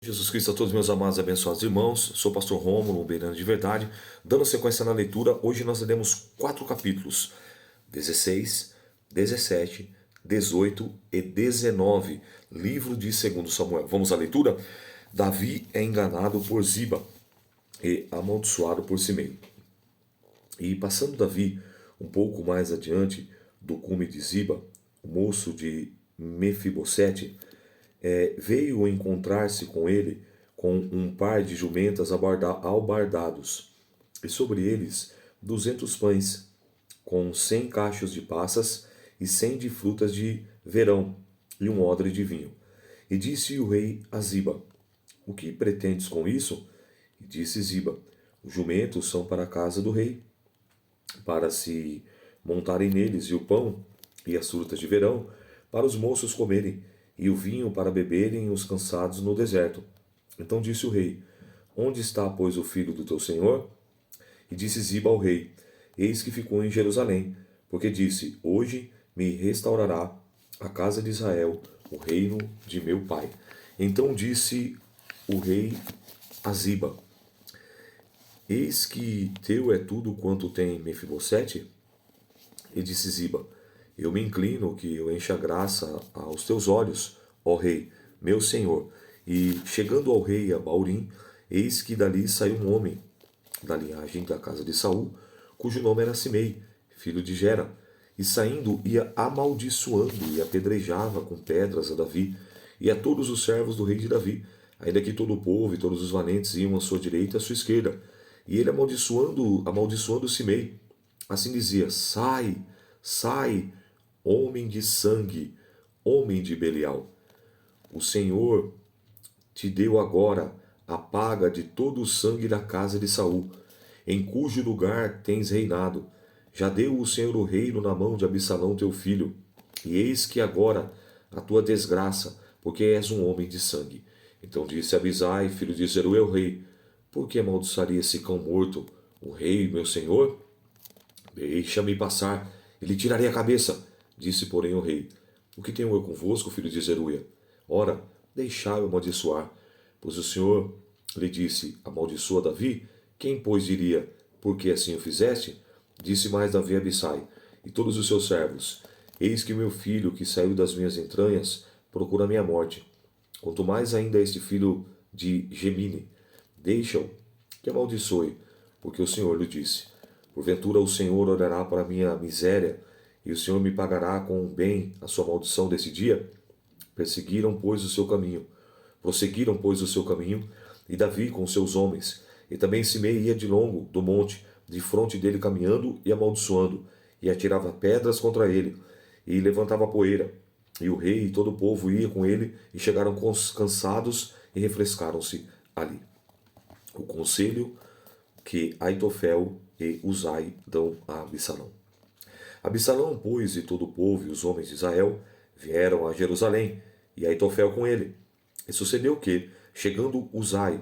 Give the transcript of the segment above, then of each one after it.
Jesus Cristo a todos meus amados e abençoados irmãos, sou o pastor Rômulo, um beirando de verdade. Dando sequência na leitura, hoje nós leremos 4 capítulos, 16, 17, 18 e 19, livro de 2 Samuel. Vamos à leitura? Davi é enganado por Ziba e amaldiçoado por Simei. E passando Davi um pouco mais adiante do cume de Ziba, o moço de Mefibosete, veio encontrar-se com ele com um par de jumentas albardados, e sobre eles 200 pães, com 100 cachos de passas e 100 de frutas de verão, e um odre de vinho. E disse o rei a Ziba: O que pretendes com isso? E disse Ziba: Os jumentos são para a casa do rei, para se montarem neles, e o pão e as frutas de verão para os moços comerem, e o vinho para beberem os cansados no deserto. Então disse o rei: Onde está, pois, o filho do teu senhor? E disse Ziba ao rei: Eis que ficou em Jerusalém, porque disse: Hoje me restaurará a casa de Israel, o reino de meu pai. Então disse o rei a Ziba: Eis que teu é tudo quanto tem Mefibosete? E disse Ziba: Eu me inclino que eu encha graça aos teus olhos, ó rei, meu senhor. E chegando ao rei a Baurim, eis que dali saiu um homem da linhagem da casa de Saul, cujo nome era Simei, filho de Gera, e saindo ia amaldiçoando e apedrejava com pedras a Davi e a todos os servos do rei de Davi, ainda que todo o povo e todos os valentes iam à sua direita e à sua esquerda. E ele amaldiçoando Simei, assim dizia: Sai, sai, homem de sangue, homem de Belial. O Senhor te deu agora a paga de todo o sangue da casa de Saul, em cujo lugar tens reinado. Já deu o Senhor o reino na mão de Absalão teu filho, e eis que agora a tua desgraça, porque és um homem de sangue. Então disse Abisai, filho de Zeruia, o rei: Por que amaldiçoaria esse cão morto, o rei, meu senhor? Deixa-me passar, e lhe tirarei a cabeça. Disse, porém, o rei: O que tenho eu convosco, filho de Zeruia? Ora, deixai-o amaldiçoar. Pois o Senhor lhe disse: Amaldiçoa Davi. Quem, pois, diria: Por que assim o fizeste? Disse mais Davi a Abissai e todos os seus servos: Eis que meu filho, que saiu das minhas entranhas, procura a minha morte. Quanto mais ainda este filho de Gemine. Deixa-o, que amaldiçoe, porque o Senhor lhe disse: Porventura o Senhor olhará para a minha miséria, e o Senhor me pagará com bem a sua maldição desse dia? Prosseguiram, pois, o seu caminho, e Davi com seus homens, e também Simei ia de longo do monte, de fronte dele caminhando e amaldiçoando, e atirava pedras contra ele, e levantava poeira. E o rei e todo o povo ia com ele, e chegaram cansados e refrescaram-se ali. O conselho que Aitofel e Uzai dão a Absalão. Absalão, pois, e todo o povo e os homens de Israel vieram a Jerusalém, e Aitofel com ele. E sucedeu que, chegando Uzai,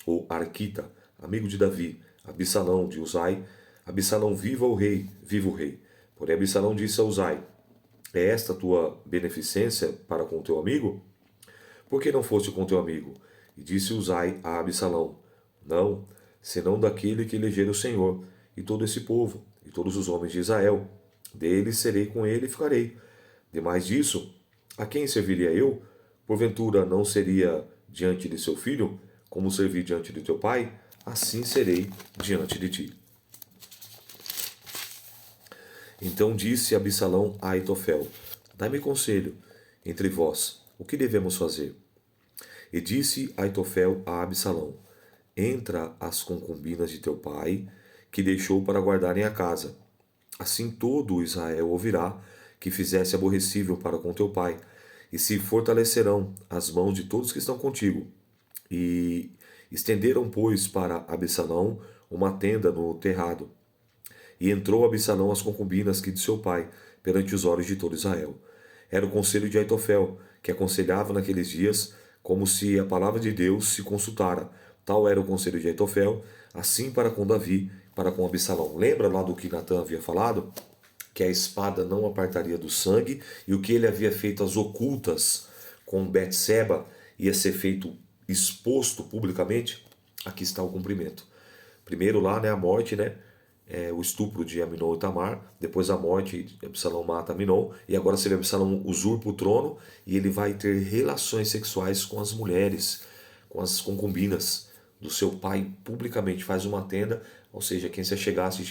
ou Arquita, amigo de Davi, Absalão de Uzai, Absalão: viva o rei. Porém Absalão disse a Uzai: É esta tua beneficência para com teu amigo? Por que não foste com teu amigo? E disse Uzai a Absalão: Não, senão daquele que eleger o Senhor, e todo esse povo, e todos os homens de Israel. Dele serei com ele e ficarei. Demais disso, a quem serviria eu? Porventura não seria diante de seu filho, como servi diante de teu pai? Assim serei diante de ti. Então disse Absalão a Aitofel: Dai-me conselho entre vós, o que devemos fazer? E disse Aitofel a Absalão: Entra às concubinas de teu pai, que deixou para guardarem a casa. Assim todo Israel ouvirá que fizesse aborrecível para com teu pai, e se fortalecerão as mãos de todos que estão contigo. E estenderam, pois, para Absalão uma tenda no terrado. E entrou Absalão às concubinas que de seu pai, perante os olhos de todo Israel. Era o conselho de Aitofel, que aconselhava naqueles dias, como se a palavra de Deus se consultara. Tal era o conselho de Aitofel, assim para com Davi, para com Absalão. Lembra lá do que Natã havia falado? Que a espada não apartaria do sangue, e o que ele havia feito às ocultas com Betseba ia ser feito exposto publicamente, aqui está o cumprimento. Primeiro lá, né, a morte, né, o estupro de Aminon e Tamar, depois a morte, Absalão mata Aminon, e agora você vê Absalão usurpa o trono e ele vai ter relações sexuais com as mulheres, com as concubinas do seu pai publicamente, faz uma tenda, ou seja, quem se chegasse e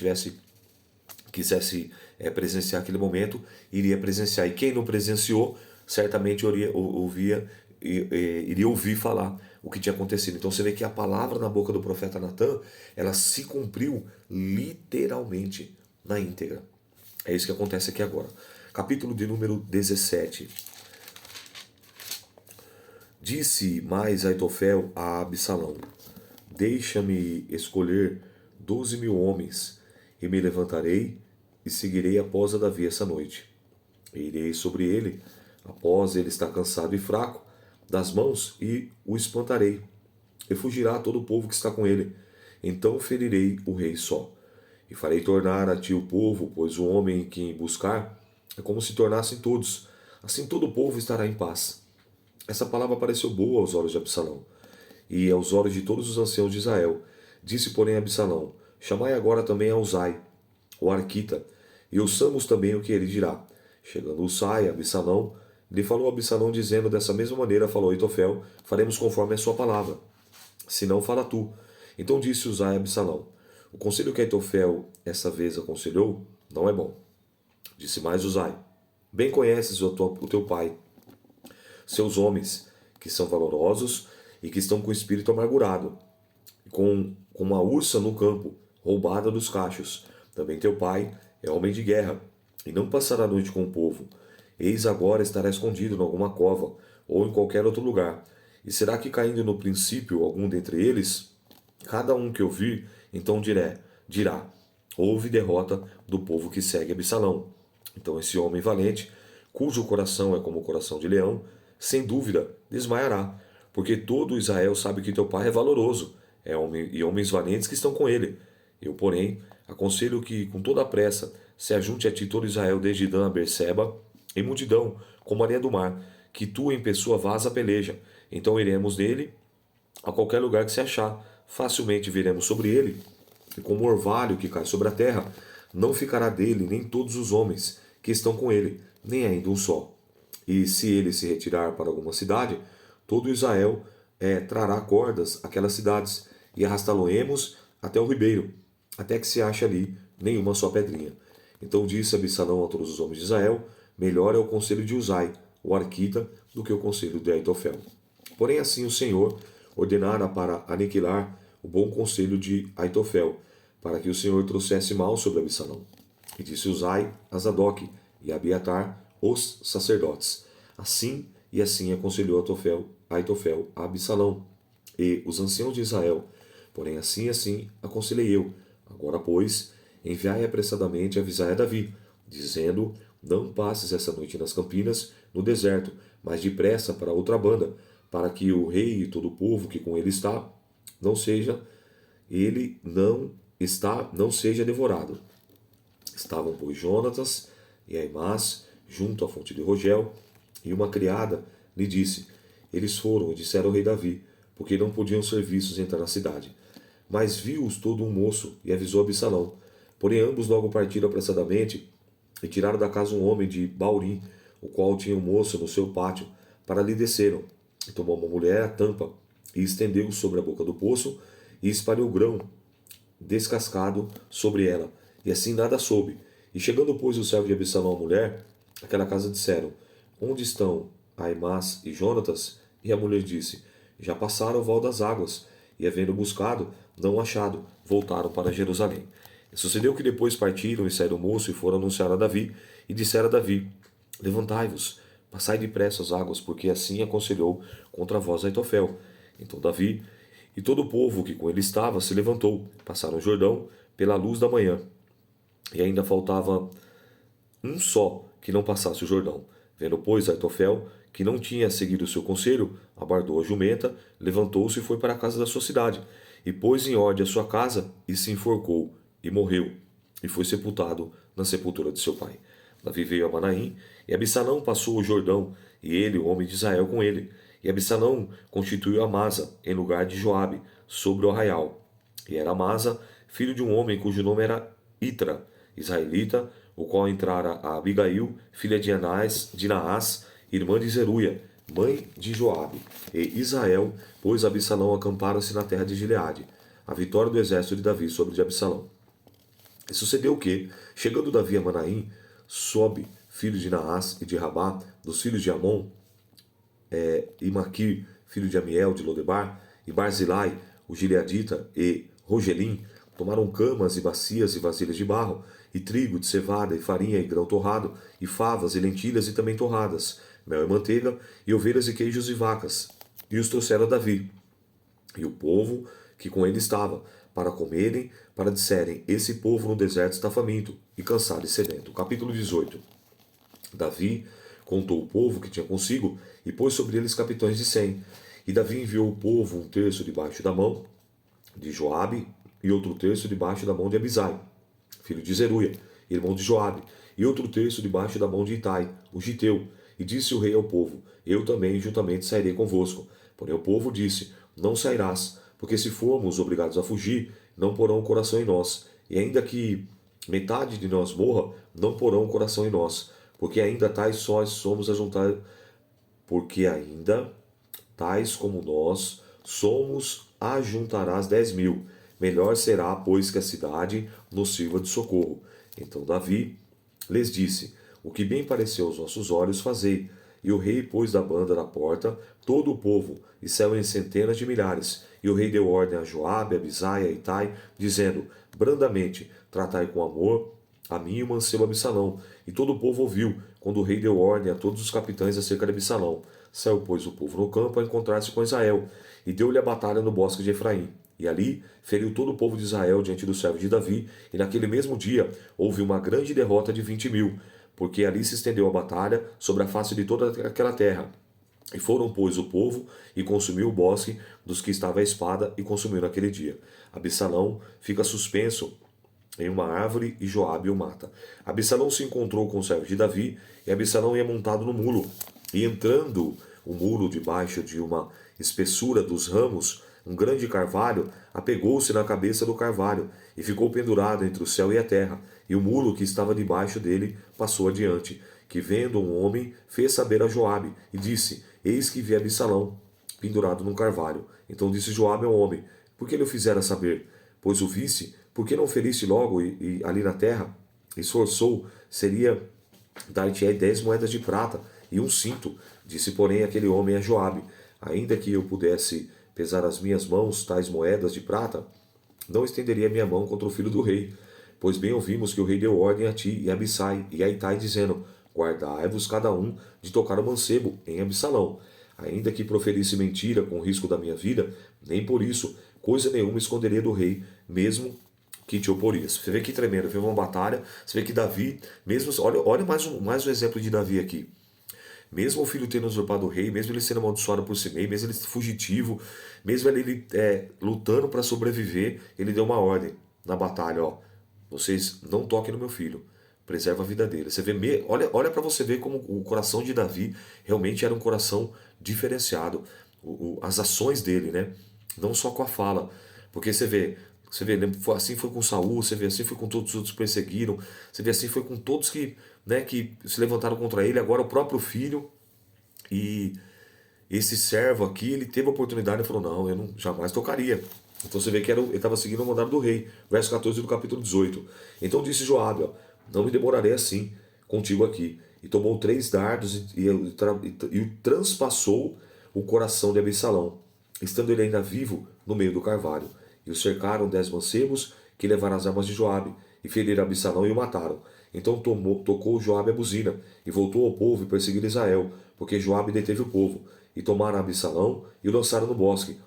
quisesse presenciar aquele momento, iria presenciar. E quem não presenciou, certamente iria ouvir falar o que tinha acontecido. Então você vê que a palavra na boca do profeta Natan, ela se cumpriu literalmente na íntegra. É isso que acontece aqui agora. Capítulo de número 17. Disse mais Aitofel a Absalão: deixa-me escolher 12.000 homens, e me levantarei e seguirei após a Davi essa noite. E irei sobre ele, após ele estar cansado e fraco, das mãos, e o espantarei. E fugirá todo o povo que está com ele. Então ferirei o rei só. E farei tornar a ti o povo, pois o homem que buscar é como se tornassem todos. Assim todo o povo estará em paz. Essa palavra pareceu boa aos olhos de Absalão e aos olhos de todos os anciãos de Israel. Disse, porém, Absalão: chamai agora também a Uzai, o arquita, e ouçamos também o que ele dirá. Chegando Uzai a Absalão, lhe falou Absalão, dizendo: dessa mesma maneira falou Aitofel: faremos conforme a sua palavra. Se não, fala tu. Então disse Uzai a Absalão: o conselho que Aitofel essa vez aconselhou não é bom. Disse mais Uzai: bem conheces o teu pai, seus homens, que são valorosos e que estão com o espírito amargurado, com uma ursa no campo, roubada dos cachos. Também teu pai é homem de guerra, e não passará a noite com o povo. Eis agora estará escondido em alguma cova, ou em qualquer outro lugar. E será que caindo no princípio algum dentre eles, cada um que ouvir, então dirá: houve derrota do povo que segue Absalão. Então esse homem valente, cujo coração é como o coração de leão, sem dúvida desmaiará, porque todo Israel sabe que teu pai é valoroso, e homens valentes que estão com ele. Eu, porém, aconselho que, com toda a pressa, se ajunte a ti todo Israel, desde Dan a Berseba, em multidão, como a areia do mar, que tu em pessoa vás à peleja. Então iremos nele a qualquer lugar que se achar. Facilmente viremos sobre ele, e como orvalho que cai sobre a terra, não ficará dele nem todos os homens que estão com ele, nem ainda um só. E se ele se retirar para alguma cidade, todo Israel trará cordas àquelas cidades, e arrastá-lo-emos até o ribeiro, até que se ache ali nenhuma só pedrinha. Então disse Absalão a todos os homens de Israel: melhor é o conselho de Uzai, o arquita, do que o conselho de Aitofel. Porém assim o Senhor ordenara para aniquilar o bom conselho de Aitofel, para que o Senhor trouxesse mal sobre Absalão. E disse Uzai a Zadok e a Abiatar, os sacerdotes: assim e assim aconselhou Aitofel a Absalão e os anciãos de Israel. Porém assim e assim aconselhei eu. Agora, pois, enviai apressadamente e avisai a Davi, dizendo: não passes essa noite nas campinas, no deserto, mas depressa para outra banda, para que o rei e todo o povo que com ele está, não seja devorado. Estavam, pois, Jonatas e Aimás junto à fonte de Rogel, e uma criada lhe disse: eles foram e disseram ao rei Davi, porque não podiam ser vistos entrar na cidade. Mas viu-os todo um moço e avisou Absalão. Porém ambos logo partiram apressadamente e tiraram da casa um homem de Baurim, o qual tinha um moço no seu pátio, para lhe desceram. E tomou uma mulher a tampa e estendeu sobre a boca do poço e espalhou grão descascado sobre ela, e assim nada soube. E chegando, pois, o servo de Absalão à mulher, aquela casa disseram: onde estão Aimás e Jonatas? E a mulher disse: já passaram o val das águas, e havendo buscado, não achado, voltaram para Jerusalém. E sucedeu que depois partiram e saíram o moço e foram anunciar a Davi, e disseram a Davi: levantai-vos, passai depressa as águas, porque assim aconselhou contra vós Aitofel. Então Davi e todo o povo que com ele estava se levantou, passaram o Jordão pela luz da manhã. E ainda faltava um só que não passasse o Jordão. Vendo, pois, Aitofel, que não tinha seguido o seu conselho, abardou a jumenta, levantou-se e foi para a casa da sua cidade, e pôs em ordem a sua casa, e se enforcou, e morreu, e foi sepultado na sepultura de seu pai. Davi veio a Manaim, e Absalão passou o Jordão, e ele, o homem de Israel, com ele. E Absalão constituiu Amasa em lugar de Joabe sobre o arraial. E era Amasa, filho de um homem cujo nome era Itra, israelita, o qual entrara a Abigail, filha de Naás, irmã de Zeruia, mãe de Joabe. E Israel, pois Absalão acamparam-se na terra de Gileade. A vitória do exército de Davi sobre de Absalão. E sucedeu que, chegando Davi a Manaim, Sobe, filho de Naás e de Rabá, dos filhos de Amon, e Maquir, filho de Amiel, de Lodebar, e Barzilai, o gileadita, e Rogelim, tomaram camas e bacias e vasilhas de barro, e trigo de cevada, e farinha e grão torrado, e favas e lentilhas e também torradas, mel e manteiga, e ovelhas e queijos e vacas, e os trouxeram a Davi. E o povo que com ele estava, para comerem, para disserem, esse povo no deserto está faminto, e cansado e sedento. Capítulo 18. Davi contou o povo que tinha consigo, e pôs sobre eles capitães de 100. E Davi enviou o povo um terço debaixo da mão de Joabe, e outro terço debaixo da mão de Abisai, filho de Zeruia, irmão de Joabe, e outro terço debaixo da mão de Itai, o giteu. E disse o rei ao povo, eu também juntamente sairei convosco. Porém o povo disse, não sairás, porque se formos obrigados a fugir, não porão o coração em nós, e ainda que metade de nós morra, não porão o coração em nós, porque ainda tais sós somos a juntar, porque ainda tais como nós somos, ajuntarás 10.000. Melhor será, pois, que a cidade nos sirva de socorro. Então Davi lhes disse, o que bem pareceu aos nossos olhos fazei. E o rei pôs da banda da porta todo o povo, e saiu em centenas de milhares. E o rei deu ordem a Joabe, a Abisai e a Itai, dizendo, brandamente, tratai com amor a mim e o mancebo Absalão. E todo o povo ouviu, quando o rei deu ordem a todos os capitães acerca de Absalão. Saiu, pois, o povo no campo a encontrar-se com Israel, e deu-lhe a batalha no bosque de Efraim. E ali feriu todo o povo de Israel diante do servo de Davi, e naquele mesmo dia houve uma grande derrota de 20.000, porque ali se estendeu a batalha sobre a face de toda aquela terra. E foram, pois, o povo, e consumiu o bosque dos que estava a espada, e consumiu naquele dia. Absalão fica suspenso em uma árvore, e Joabe o mata. Absalão se encontrou com o servo de Davi, e Absalão ia montado no mulo. E entrando o mulo debaixo de uma espessura dos ramos, um grande carvalho apegou-se na cabeça do carvalho, e ficou pendurado entre o céu e a terra. E o mulo que estava debaixo dele passou adiante, que vendo um homem, fez saber a Joabe, e disse, eis que vi Absalão, pendurado num carvalho. Então disse Joabe ao homem, por que lhe o fizera saber? Pois o visse, por que não feriste logo e ali na terra? Esforçou, seria dar-te-ei 10 moedas de prata e um cinto. Disse, porém, aquele homem a Joabe, ainda que eu pudesse pesar as minhas mãos tais moedas de prata, não estenderia minha mão contra o filho do rei. Pois bem ouvimos que o rei deu ordem a ti e a Abisai e a Itai, dizendo, guardai-vos cada um de tocar o mancebo em Absalão. Ainda que proferisse mentira com o risco da minha vida, nem por isso, coisa nenhuma esconderia do rei, mesmo que te oporias. Você vê que tremendo, foi uma batalha, você vê que Davi, mesmo, olha mais um exemplo de Davi aqui. Mesmo o filho tendo usurpado o rei, mesmo ele sendo amaldiçoado por Simei, mesmo ele fugitivo, mesmo ele lutando para sobreviver, ele deu uma ordem na batalha, ó, vocês não toquem no meu filho, preserva a vida dele. Você vê, olha para você ver como o coração de Davi realmente era um coração diferenciado, as ações dele, né? Não só com a fala, porque você vê, assim foi com Saul, você vê assim foi com todos os outros que perseguiram, você vê assim foi com todos que, né, que se levantaram contra ele, agora o próprio filho, e esse servo aqui, ele teve a oportunidade e falou, não, eu não, jamais tocaria. Então você vê que ele estava seguindo o mandado do rei, verso 14 do capítulo 18. Então disse Joabe, ó, não me demorarei assim contigo aqui. E tomou 3 dardos e o transpassou o coração de Absalão, estando ele ainda vivo no meio do carvalho. E o cercaram 10 mancebos que levaram as armas de Joabe, e feriram Absalão e o mataram. Então tocou Joabe a buzina, e voltou ao povo e perseguiu Israel, porque Joabe deteve o povo. E tomaram Absalão e o lançaram no bosque,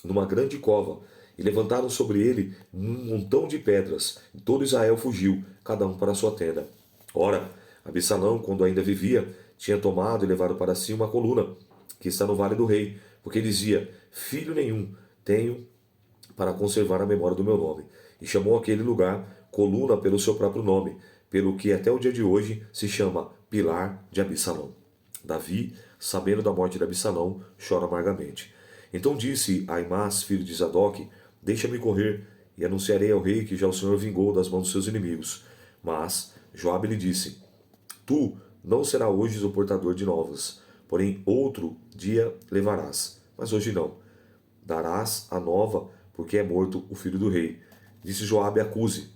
numa grande cova, e levantaram sobre ele um montão de pedras. E todo Israel fugiu, cada um para a sua tenda. Ora, Absalão, quando ainda vivia, tinha tomado e levado para si uma coluna, que está no vale do rei, porque dizia, filho nenhum tenho para conservar a memória do meu nome. E chamou aquele lugar coluna pelo seu próprio nome, pelo que até o dia de hoje se chama Pilar de Absalão. Davi sabendo da morte de Absalão, chora amargamente. Então disse Aimás, filho de Zadok: Deixa-me correr, e anunciarei ao rei que já o Senhor vingou das mãos dos seus inimigos. Mas Joabe lhe disse: Tu não será hoje o portador de novas, porém outro dia levarás, mas hoje não. Darás a nova, porque é morto o filho do rei. Disse Joabe a Cuse: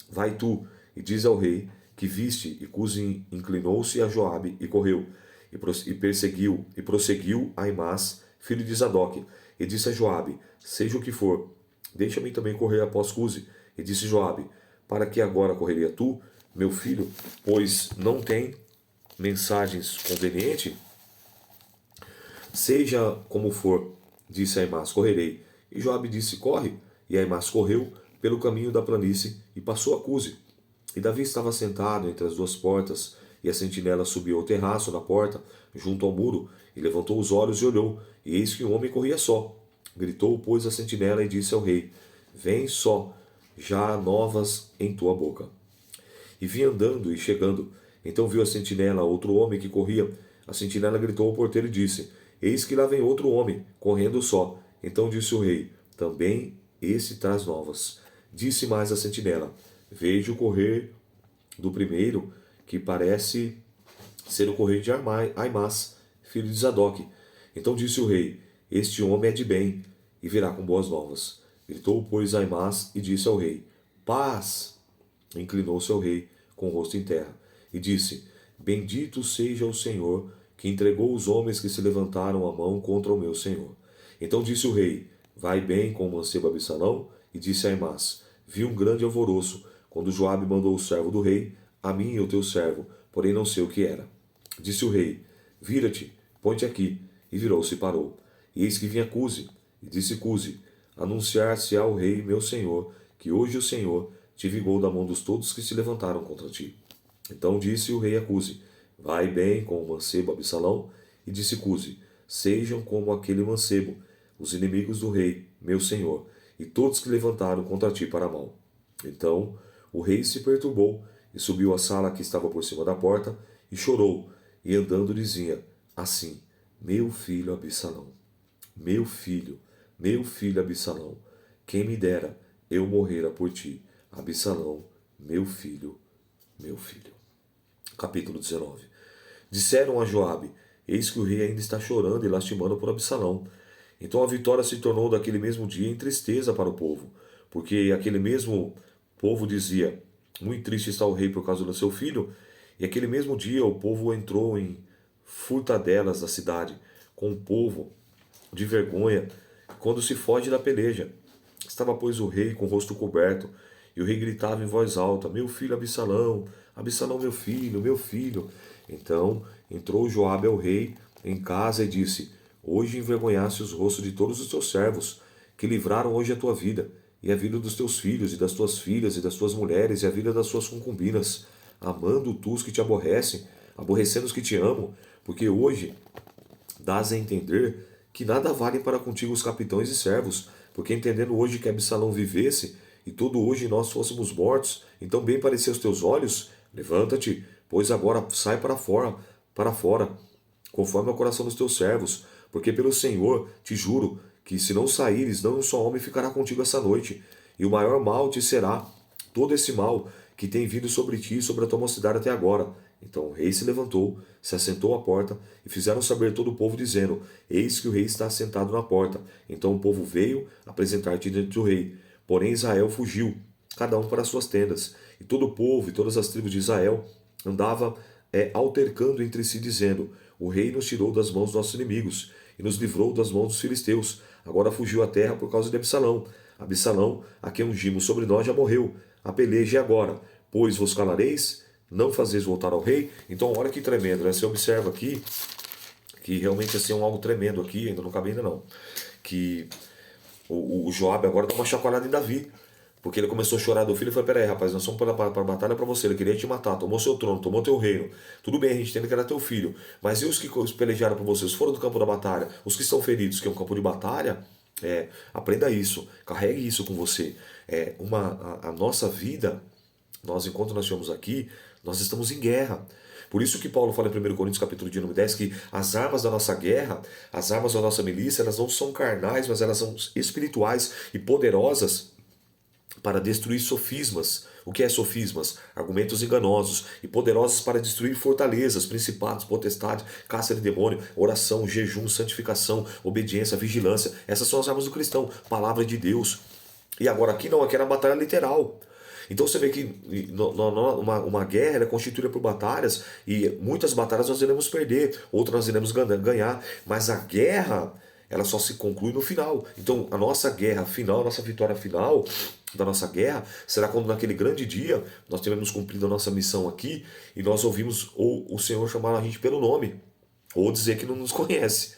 Vai tu, e diz ao rei que viste, e Cuse inclinou-se a Joabe e correu, e prosseguiu Aimás, filho de Zadok, e disse a Joabe: Seja o que for, deixa-me também correr após Cuse. E disse Joabe: Para que agora correria tu, meu filho, pois não tem mensagens convenientes? Seja como for, disse Aimás, correrei. E Joabe disse: Corre. E Aimás correu pelo caminho da planície e passou a Cuse. E Davi estava sentado entre as duas portas, e a sentinela subiu ao terraço na porta, junto ao muro, e levantou os olhos e olhou, e eis que um homem corria só. Gritou, pois, a sentinela e disse ao rei: Vem só, já há novas em tua boca. E vinha andando e chegando. Então viu a sentinela outro homem que corria. A sentinela gritou ao porteiro e disse: Eis que lá vem outro homem, correndo só. Então disse o rei: Também esse traz novas. Disse mais a sentinela: Vejo correr do primeiro, que parece ser o correr de Aimás, filho de Zadok. Então disse o rei: Este homem é de bem, e virá com boas novas. Gritou, pois, Aimás e disse ao rei: Paz! Inclinou-se ao rei com o rosto em terra e disse: Bendito seja o Senhor, que entregou os homens que se levantaram a mão contra o meu senhor. Então disse o rei: Vai bem com o mancebo Absalão? E disse a Aimás: Vi um grande alvoroço, quando Joabe mandou o servo do rei, a mim e o teu servo, porém não sei o que era. Disse o rei: Vira-te, põe-te aqui. E virou-se e parou. E eis que vinha Cuse, e disse Cuse: Anunciar-se ao rei, meu senhor, que hoje o Senhor te vingou da mão dos todos que se levantaram contra ti. Então disse o rei a Cuse: Vai bem com o mancebo Absalão. E disse Cuse: Sejam como aquele mancebo, os inimigos do rei, meu senhor, e todos que levantaram contra ti para mal. Então o rei se perturbou e subiu à sala que estava por cima da porta e chorou, e andando dizia assim: Meu filho Absalão, meu filho Absalão, quem me dera eu morrera por ti, Absalão, meu filho, meu filho. Capítulo 19. Disseram a Joabe: Eis que o rei ainda está chorando e lastimando por Absalão. Então a vitória se tornou daquele mesmo dia em tristeza para o povo, porque aquele mesmo povo dizia: Muito triste está o rei por causa do seu filho. E aquele mesmo dia o povo entrou em furtadelas da cidade, com o povo de vergonha, quando se foge da peleja. Estava, pois, o rei com o rosto coberto, e o rei gritava em voz alta: Meu filho Absalão, Absalão, meu filho, meu filho. Então entrou Joabe ao rei em casa e disse: Hoje envergonhaste os rostos de todos os teus servos, que livraram hoje a tua vida, e a vida dos teus filhos, e das tuas filhas, e das tuas mulheres, e a vida das suas concubinas, amando tu os que te aborrecem, aborrecendo os que te amam, porque hoje dás a entender que nada valem para contigo os capitães e servos, porque entendendo hoje que Absalão vivesse, e todo hoje nós fôssemos mortos, então bem parecia aos teus olhos, levanta-te, pois agora sai para fora, conforme ao coração dos teus servos, porque pelo Senhor te juro que se não saíres, não um só homem ficará contigo essa noite, e o maior mal te será todo esse mal que tem vindo sobre ti e sobre a tua mocidade até agora. Então o rei se levantou, se assentou à porta, e fizeram saber todo o povo, dizendo: Eis que o rei está assentado na porta. Então o povo veio apresentar-te diante do rei. Porém Israel fugiu, cada um para suas tendas. E todo o povo e todas as tribos de Israel andava altercando entre si, dizendo: O rei nos tirou das mãos dos nossos inimigos, e nos livrou das mãos dos filisteus. Agora fugiu a terra por causa de Absalão. Absalão, a quem ungimos sobre nós, já morreu. A peleja é agora, pois vos calareis, não fazeis voltar ao rei. Então olha que tremendo, né? Você observa aqui que realmente assim, é algo tremendo aqui, ainda não acabei ainda não, que o Joabe agora dá uma chacoalhada em Davi, porque ele começou a chorar do filho e falou: Peraí, rapaz, nós somos para a batalha para você. Ele queria te matar, tomou seu trono, tomou teu reino. Tudo bem, a gente entende que era teu filho, mas e os que pelejaram por você? Os foram do campo da batalha, os que estão feridos, que é um campo de batalha. Aprenda isso, carregue isso com você. A nossa vida, nós enquanto nós estamos aqui, nós estamos em guerra. Por isso que Paulo fala em 1 Coríntios capítulo de número 10 que as armas da nossa guerra, as armas da nossa milícia, elas não são carnais, mas elas são espirituais e poderosas para destruir sofismas. O que é sofismas? Argumentos enganosos e poderosos para destruir fortalezas, principados, potestades, caça de demônio, oração, jejum, santificação, obediência, vigilância. Essas são as armas do cristão, palavra de Deus. E agora aqui não, aqui era batalha literal. Então você vê que uma guerra é constituída por batalhas e muitas batalhas nós iremos perder, outras nós iremos ganhar, mas a guerra ela só se conclui no final. Então a nossa guerra final, a nossa vitória final da nossa guerra será quando naquele grande dia nós tivermos cumprido a nossa missão aqui e nós ouvimos ou o Senhor chamar a gente pelo nome, ou dizer que não nos conhece.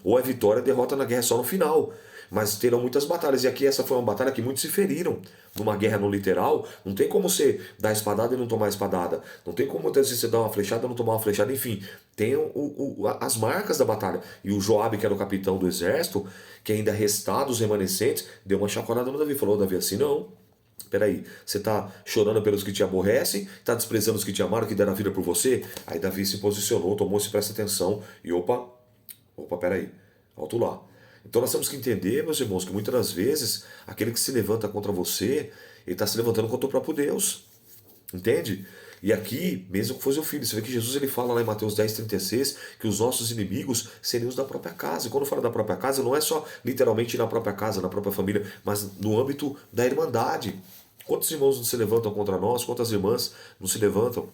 Ou é vitória, derrota na guerra só no final. Mas terão muitas batalhas. E aqui essa foi uma batalha que muitos se feriram. Numa guerra no literal, não tem como você dar espadada e não tomar espadada. Não tem como você dar uma flechada e não tomar uma flechada. Enfim, tem as marcas da batalha. E o Joabe, que era o capitão do exército, que ainda restado os remanescentes, deu uma chacoalhada no Davi. Falou, Davi, assim não. Peraí, você está chorando pelos que te aborrecem, está desprezando os que te amaram, que deram a vida por você? Aí Davi se posicionou, tomou-se, presta atenção e opa, peraí, alto lá. Então nós temos que entender, meus irmãos, que muitas das vezes aquele que se levanta contra você, ele está se levantando contra o próprio Deus. Entende? E aqui, mesmo que fosse o filho, você vê que Jesus ele fala lá em Mateus 10,36 que os nossos inimigos seriam os da própria casa. E quando fala da própria casa, não é só literalmente na própria casa, na própria família, mas no âmbito da irmandade. Quantos irmãos não se levantam contra nós? Quantas irmãs não se levantam?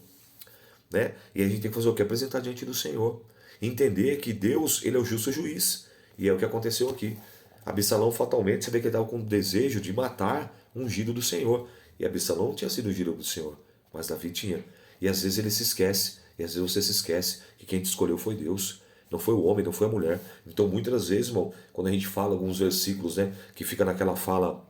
Né? E a gente tem que fazer o quê? Apresentar diante do Senhor. Entender que Deus ele é o justo juiz. E é o que aconteceu aqui. Absalão fatalmente, você vê que ele estava com o desejo de matar o ungido do Senhor. E Absalão não tinha sido ungido do Senhor, mas Davi tinha. E às vezes ele se esquece, e às vezes você se esquece que quem te escolheu foi Deus. Não foi o homem, não foi a mulher. Então muitas das vezes, irmão, quando a gente fala alguns versículos, né, que fica naquela fala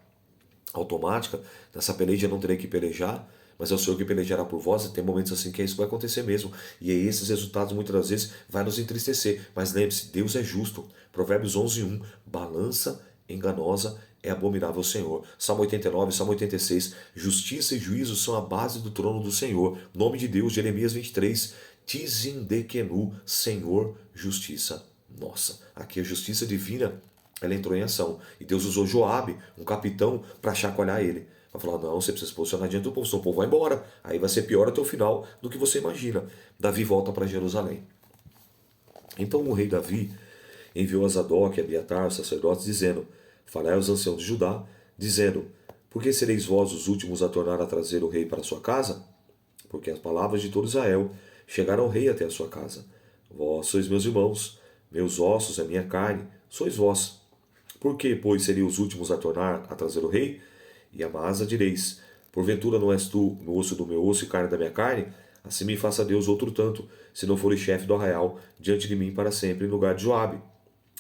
automática, nessa peleja não terei que pelejar, mas é o Senhor que pelejará por vós, e tem momentos assim que isso vai acontecer mesmo. E aí esses resultados muitas das vezes vai nos entristecer. Mas lembre-se, Deus é justo. Provérbios 11:1, balança enganosa é abominável ao Senhor. Salmo 89, Salmo 86, justiça e juízo são a base do trono do Senhor. Nome de Deus, Jeremias 23, Tizindekenu, Senhor, justiça nossa. Aqui a justiça divina, ela entrou em ação. E Deus usou Joabe, um capitão, para chacoalhar ele. Vai falar, não, você precisa se posicionar diante do povo, senão o povo vai embora. Aí vai ser pior até o final do que você imagina. Davi volta para Jerusalém. Então o rei Davi enviou a Zadok e Abiatar, os sacerdotes, dizendo, falai aos anciãos de Judá, dizendo, por que sereis vós os últimos a tornar a trazer o rei para a sua casa? Porque as palavras de todo Israel chegaram ao rei até a sua casa. Vós sois meus irmãos, meus ossos, a minha carne, sois vós. Por que, pois, seriam os últimos a tornar a trazer o rei? E Amasa direis, porventura não és tu no osso do meu osso e carne da minha carne? Assim me faça Deus outro tanto, se não fores chefe do arraial, diante de mim para sempre, em lugar de Joabe.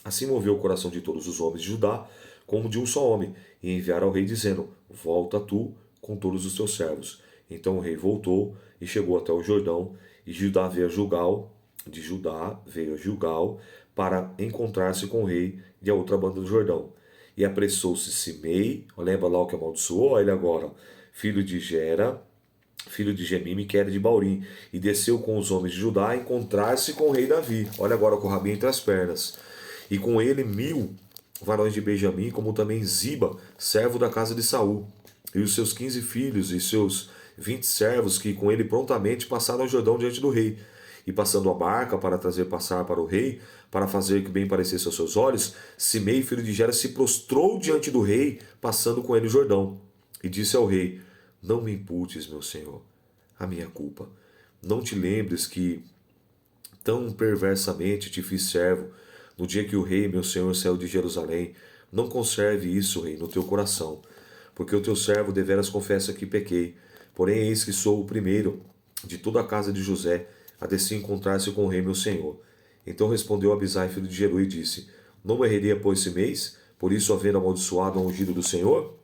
Assim moveu o coração de todos os homens de Judá, como de um só homem, e enviaram ao rei, dizendo, volta tu com todos os teus servos. Então o rei voltou e chegou até o Jordão, e Judá veio a Gilgal, de Judá veio a Gilgal, para encontrar-se com o rei de a outra banda do Jordão. E apressou-se Simei, lembra lá o que amaldiçoou ele agora, filho de Gera, filho de Gemime, que era de Baurim, e desceu com os homens de Judá a encontrar-se com o rei Davi. Olha agora com o rabinho entre as pernas. E com ele 1000 varões de Benjamim, como também Ziba, servo da casa de Saul, e os seus 15 filhos e seus 20 servos, que com ele prontamente passaram o Jordão diante do rei. E passando a barca para trazer passar para o rei, para fazer que bem parecesse aos seus olhos, Simei, filho de Gera, se prostrou diante do rei, passando com ele o Jordão. E disse ao rei, não me imputes, meu senhor, a minha culpa. Não te lembres que tão perversamente te fiz servo, no dia que o rei, meu senhor, saiu de Jerusalém. Não conserve isso, rei, no teu coração, porque o teu servo deveras confessa que pequei. Porém, eis que sou o primeiro de toda a casa de José, a descer encontrar-se com o rei meu senhor. Então respondeu Abisai, filho de Jeru, e disse, não morreria, pois, esse mês, por isso havendo amaldiçoado ao ungido do Senhor?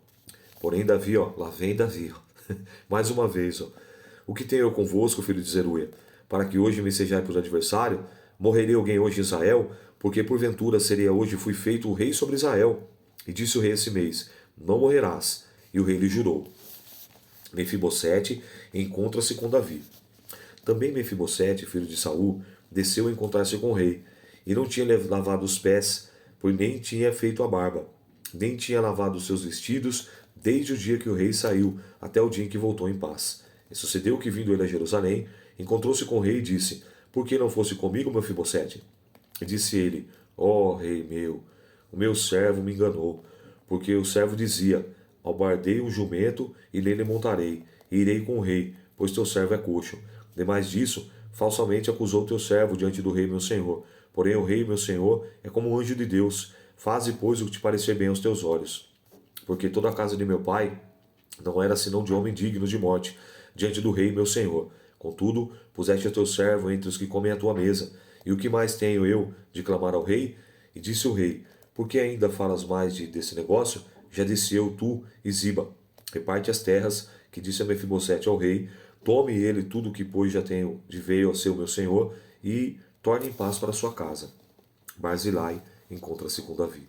Porém, Davi, lá vem Davi, mais uma vez, o que tenho eu convosco, filho de Zeruia, para que hoje me sejai por adversário? Morreria alguém hoje em Israel? Porque porventura seria hoje, fui feito o rei sobre Israel. E disse o rei esse mês, não morrerás. E o rei lhe jurou. Mefibosete encontra-se com Davi. Também Mefibosete, filho de Saul, desceu a encontrar-se com o rei, e não tinha lavado os pés, pois nem tinha feito a barba, nem tinha lavado os seus vestidos, desde o dia que o rei saiu, até o dia em que voltou em paz. E sucedeu que, vindo ele a Jerusalém, encontrou-se com o rei e disse: Por que não fosse comigo, Mefibosete? E disse ele: Ó rei meu, o meu servo me enganou, porque o servo dizia: Albardei um jumento e nele montarei, e irei com o rei, pois teu servo é coxo. Demais disso, falsamente acusou teu servo diante do rei meu senhor. Porém o rei meu senhor é como um anjo de Deus. Faze, pois, o que te parecer bem aos teus olhos. Porque toda a casa de meu pai não era senão de homem digno de morte, diante do rei meu senhor. Contudo, puseste a teu servo entre os que comem a tua mesa. E o que mais tenho eu de clamar ao rei? E disse o rei: Por que ainda falas mais desse negócio? Já disse eu, tu e Ziba: Reparte as terras, que disse a Mefibosete ao rei. Tome ele tudo que, pois, já tenho de veio ao seu meu senhor, e torne em paz para a sua casa. Barzilai encontra-se com Davi.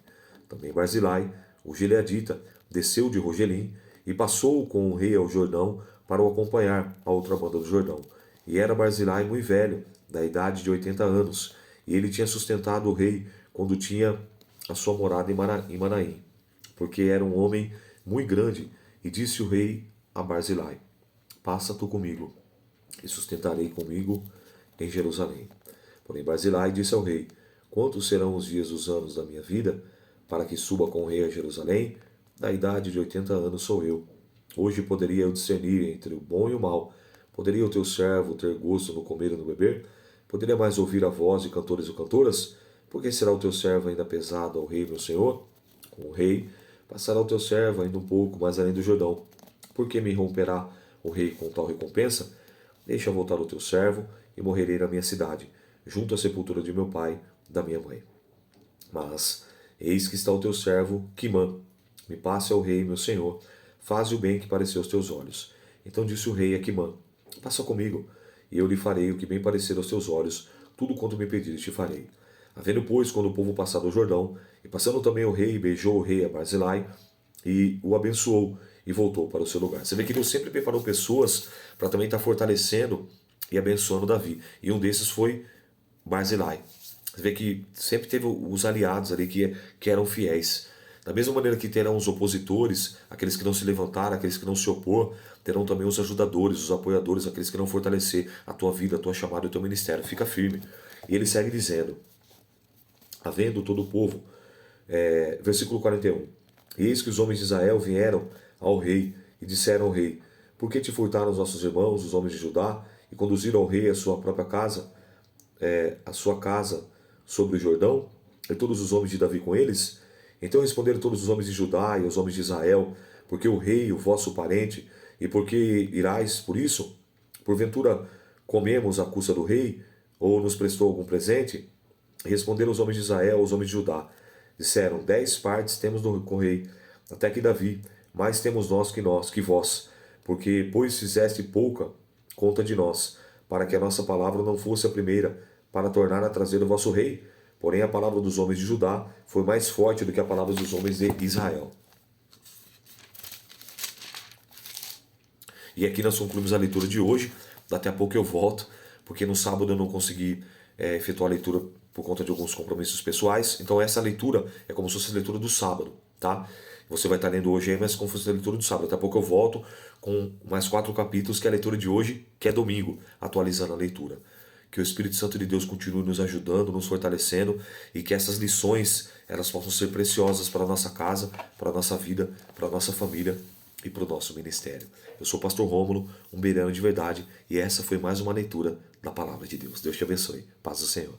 Também Barzilai, o gileadita, desceu de Rogelim e passou com o rei ao Jordão para o acompanhar à outra banda do Jordão. E era Barzilai muito velho, da idade de 80 anos, e ele tinha sustentado o rei quando tinha a sua morada em Manaim, porque era um homem muito grande. E disse o rei a Barzilai: Passa tu comigo, e sustentarei comigo em Jerusalém. Porém Barzilai disse ao rei: Quantos serão os dias dos anos da minha vida, para que suba com o rei a Jerusalém? Da idade de 80 anos sou eu. Hoje poderia eu discernir entre o bom e o mal. Poderia o teu servo ter gosto no comer e no beber? Poderia mais ouvir a voz de cantores ou cantoras? Por que será o teu servo ainda pesado ao rei, meu senhor? Com o rei passará o teu servo ainda um pouco mais além do Jordão. Por que me romperá o rei com tal recompensa? Deixa voltar o teu servo e morrerei na minha cidade, junto à sepultura de meu pai, da minha mãe. Mas eis que está o teu servo, Quimã. Me passe ao rei, meu senhor. Faze o bem que pareceu aos teus olhos. Então disse o rei a Quimã: Passa comigo, e eu lhe farei o que bem parecer aos teus olhos, tudo quanto me pedires te farei. Havendo, pois, quando o povo passado o Jordão, e passando também o rei, beijou o rei a Barzilai, e o abençoou, e voltou para o seu lugar. Você vê que Deus sempre preparou pessoas para também estar fortalecendo e abençoando Davi. E um desses foi Barzilai. Você vê que sempre teve os aliados ali que eram fiéis. Da mesma maneira que terão os opositores, aqueles que não se levantaram, aqueles que não se opor, terão também os ajudadores, os apoiadores, aqueles que não fortalecer a tua vida, a tua chamada e o teu ministério. Fica firme. E ele segue dizendo: Havendo todo o povo, versículo 41, eis que os homens de Israel vieram ao rei e disseram ao rei: Por que te furtaram os nossos irmãos, os homens de Judá, e conduziram ao rei a sua própria casa, a sua casa sobre o Jordão, e todos os homens de Davi com eles? Então responderam todos os homens de Judá e os homens de Israel: Porque o rei, o vosso parente, e por que irais por isso? Porventura comemos à custa do rei, ou nos prestou algum presente? Responderam os homens de Israel aos homens de Judá: Disseram: 10 partes temos com o rei, até que Davi, mais temos nós, que vós, porque, pois fizeste pouca conta de nós, para que a nossa palavra não fosse a primeira, para tornar a trazer o vosso rei. Porém, a palavra dos homens de Judá foi mais forte do que a palavra dos homens de Israel. E aqui nós concluímos a leitura de hoje. Daqui a pouco eu volto, porque no sábado eu não consegui efetuar a leitura por conta de alguns compromissos pessoais. Então essa leitura é como se fosse a leitura do sábado, tá? Você vai estar lendo hoje aí, mas como se fosse a leitura do sábado. Daqui a pouco eu volto com mais 4 capítulos, que é a leitura de hoje, que é domingo, atualizando a leitura. Que o Espírito Santo de Deus continue nos ajudando, nos fortalecendo, e que essas lições elas possam ser preciosas para a nossa casa, para a nossa vida, para a nossa família e para o nosso ministério. Eu sou o pastor Rômulo, um beirão de verdade, e essa foi mais uma leitura da Palavra de Deus. Deus te abençoe. Paz do Senhor.